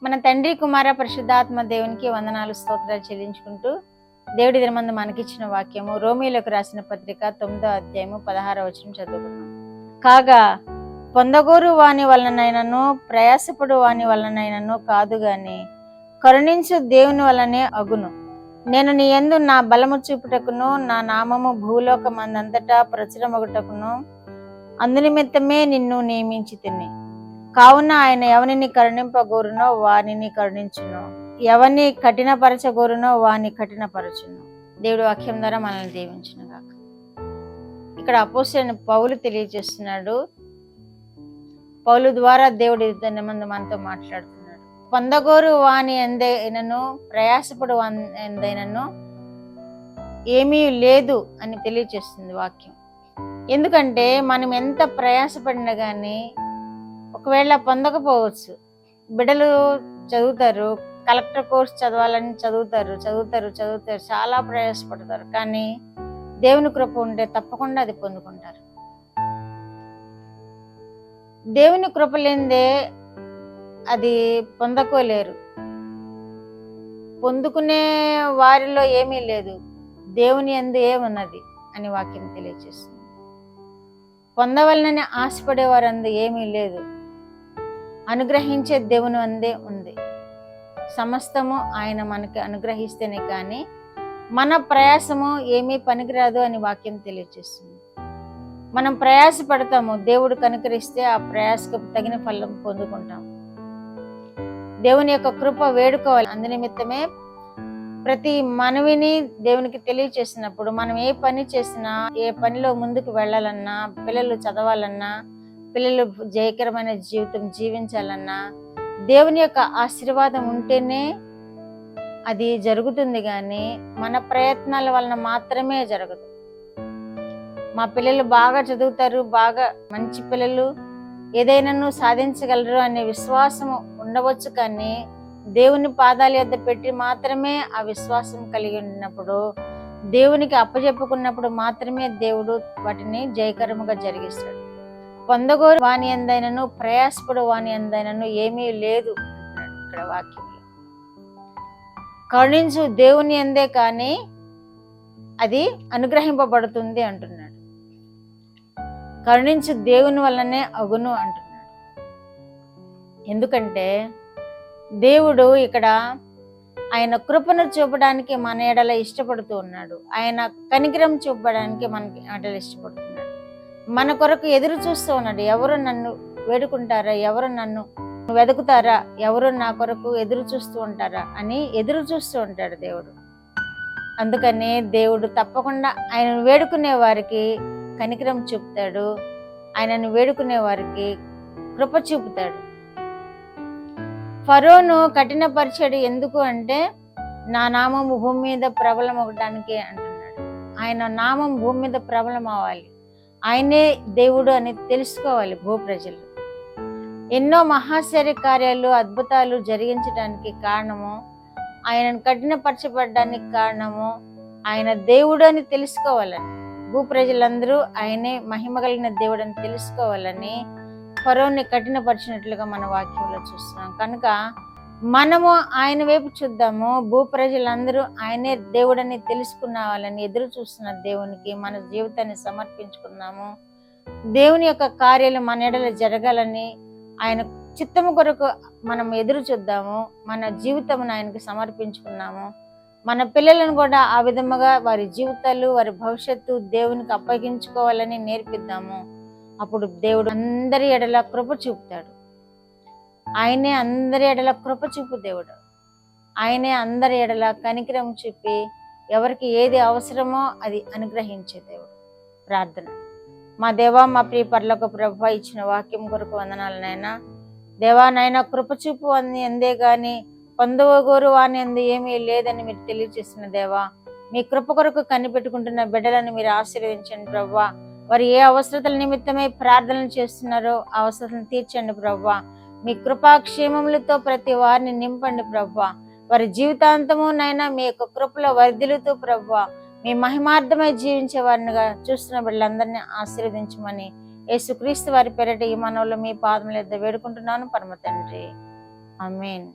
మన తండ్రి కుమార పరిశుద్ధాత్మ దేవునికి వందనాలు స్తోత్రాలు చెల్లించుకుంటూ దేవుడి దినమందు మనకిచ్చిన వాక్యము రోమీలకు రాసిన పత్రిక 9వ అధ్యాయము 16వ వచనం చదువుకున్నాం. కాగా పొందగోరు వాని వలనైనను ప్రయాసపడు వాని వలనైనను కాదు గాని కరుణించు దేవుని వలనే అగును. నేను నీ యందు నా బలము చూపుటకును నా నామము భూలోకమందంతటా ప్రచురమగుటకును అందునిమిత్తమే నిన్ను నియమించి తిని. కావున ఆయన ఎవరిని కరుణింపగోరునో వానిని కరుణించును, ఎవరిని కఠినపరచగోరునో వాని కఠినపరచును. దేవుడు వాక్యం ద్వారా మనల్ని దీవించును గాక. ఇక్కడ అపోస్తలుడైన పౌలు తెలియజేస్తున్నాడు. పౌలు ద్వారా దేవుడి దినమందు మనతో మాట్లాడుతున్నాడు. పొందగోరు వాని ఎందైనను ప్రయాసపడు ఎందైనను ఏమీ లేదు అని తెలియజేస్తుంది వాక్యం. ఎందుకంటే మనం ఎంత ప్రయాసపడినా కానీ ఒకవేళ పొందకపోవచ్చు. బిడ్డలు చదువుతారు, కలెక్టర్ కోర్స్ చదవాలని చదువుతారు, చాలా ప్రయాసపడతారు. కానీ దేవుని కృప ఉంటే తప్పకుండా అది పొందుకుంటారు. దేవుని కృప లేనిదే అది పొందకోలేరు. పొందుకునే వారిలో ఏమీ లేదు, దేవుని యందు ఏమున్నది అని వాక్యం తెలియజేస్తుంది. పొందవలనని ఆశపడేవారందు ఏమీ లేదు, అనుగ్రహించే దేవుని అందే ఉంది. సమస్తము ఆయన మనకి అనుగ్రహిస్తేనే కానీ మన ప్రయాసము ఏమీ పనికిరాదు అని వాక్యం తెలియజేస్తుంది. మనం ప్రయాస పడతాము, దేవుడు కనుకరిస్తే ఆ ప్రయాసకు తగిన ఫలం పొందుకుంటాం. దేవుని యొక్క కృప వేడుకోవాలి. అందునిమిత్తమే ప్రతి మనవిని దేవునికి తెలియచేసినప్పుడు మనం ఏ పని చేసినా, ఏ పనిలో ముందుకు వెళ్ళాలన్నా, పిల్లలు చదవాలన్నా, పిల్లలు జయకరమైన జీవితం జీవించాలన్నా దేవుని యొక్క ఆశీర్వాదం ఉంటేనే అది జరుగుతుంది. కానీ మన ప్రయత్నాల వలన మాత్రమే జరగదు. మా పిల్లలు బాగా చదువుతారు, బాగా మంచి పిల్లలు, ఏదైనాను సాధించగలరు అనే విశ్వాసం ఉండవచ్చు. కానీ దేవుని పాదాల యొద్ద పెట్టి మాత్రమే ఆ విశ్వాసం కలిగి ఉన్నప్పుడు, దేవునికి అప్పచెప్పుకున్నప్పుడు మాత్రమే దేవుడు వాటిని జయకరముగా జరిగిస్తాడు. పొందగోరు వాని ఎందైనను ప్రయాసపడు వాని ఎందైనను ఏమీ లేదు ఇక్కడ వాక్యంలో. కరుణించు దేవుని ఎందే కానీ అది అనుగ్రహింపబడుతుంది అంటున్నాడు. కరుణించు దేవుని వల్లనే అగును అంటున్నాడు. ఎందుకంటే దేవుడు ఇక్కడ ఆయన కృపను చూపడానికి మన ఎడల ఇష్టపడుతూ ఉన్నాడు. ఆయన కనికరం చూపడానికి మనకి ఎడల ఇష్టపడుతున్నాడు. మన కొరకు ఎదురు చూస్తూ ఉన్నాడు. ఎవరు నన్ను వేడుకుంటారా, ఎవరు నన్ను వెతుకుతారా, ఎవరు నా కొరకు ఎదురు చూస్తూ ఉంటారా అని ఎదురు చూస్తూ ఉంటాడు దేవుడు. అందుకని దేవుడు తప్పకుండా ఆయనను వేడుకునే వారికి కనికరం చూపుతాడు, ఆయనను వేడుకునే వారికి కృప చూపుతాడు. ఫరోను కఠినపరిచాడు. ఎందుకు అంటే నా నామం భూమి మీద ప్రబలం అవ్వడానికి అంటున్నాడు. ఆయన నామం భూమి మీద ప్రబలం అవ్వాలి, ఆయనే దేవుడు అని తెలుసుకోవాలి భూప్రజలు. ఎన్నో మహాశ్చర్య కార్యాలు అద్భుతాలు జరిగించడానికి కారణము, ఆయనను కఠినపరచబడడానికి కారణము ఆయన దేవుడు అని తెలుసుకోవాలని, భూప్రజలందరూ ఆయనే మహిమ కలిగిన దేవుడు అని తెలుసుకోవాలని ఫరోని కఠినపరిచినట్లుగా మన వాక్యంలో చూస్తున్నాం. కనుక మనము ఆయన వైపు చూద్దాము. భూప్రజలందరూ ఆయనే దేవుడని తెలుసుకున్నావాలని ఎదురు చూస్తున్న దేవునికి మన జీవితాన్ని సమర్పించుకున్నాము. దేవుని యొక్క కార్యాలు మన ఎడల జరగాలని ఆయన చిత్తము కొరకు మనం ఎదురు చూద్దాము. మన జీవితమును ఆయనకు సమర్పించుకున్నాము. మన పిల్లలను కూడా ఆ విధముగా వారి జీవితాలు, వారి భవిష్యత్తు దేవునికి అప్పగించుకోవాలని నేర్పిద్దాము. అప్పుడు దేవుడు అందరి ఎడల కృప చూపుతాడు. ఆయనే అందరి ఎడల కృప చూపు దేవుడు. ఆయనే అందరి ఎడల కనికరం చూపి ఎవరికి ఏది అవసరమో అది అనుగ్రహించే దేవుడు. ప్రార్థన. మా దేవా, మా ప్రియ పరలోక ప్రభువా, ఇచ్చిన వాక్యం కొరకు వందనాలు నాయనా. దేవా నాయన, కృప చూపు అని ఎందే గాని పొందగోరు వాని ఎందు ఏమీ లేదని మీరు తెలియజేసిన దేవా, మీ కృప కొరకు కనిపెట్టుకుంటున్న బిడ్డలను మీరు ఆశీర్వదించండి ప్రభువా. వారు ఏ అవసరతల నిమిత్తమై ప్రార్థనలు చేస్తున్నారో ఆ అవసరతలను తీర్చండి ప్రభువా. మీ కృపాక్షేమములతో ప్రతి వారిని నింపండి ప్రభువా. వారి జీవితాంతము నైనా మీ యొక్క కృపలో వర్ధిల్లుతూ ప్రభువా, మీ మహిమార్థమై జీవించే వారినిగా చూస్తున్న బిడ్డలందరినీ ఆశీర్వదించమని యేసుక్రీస్తు వారి పేరిట ఈ మనవులు మీ పాదముల యొద్ద వేడుకుంటున్నాను పరమ తండ్రి. ఆమేన్.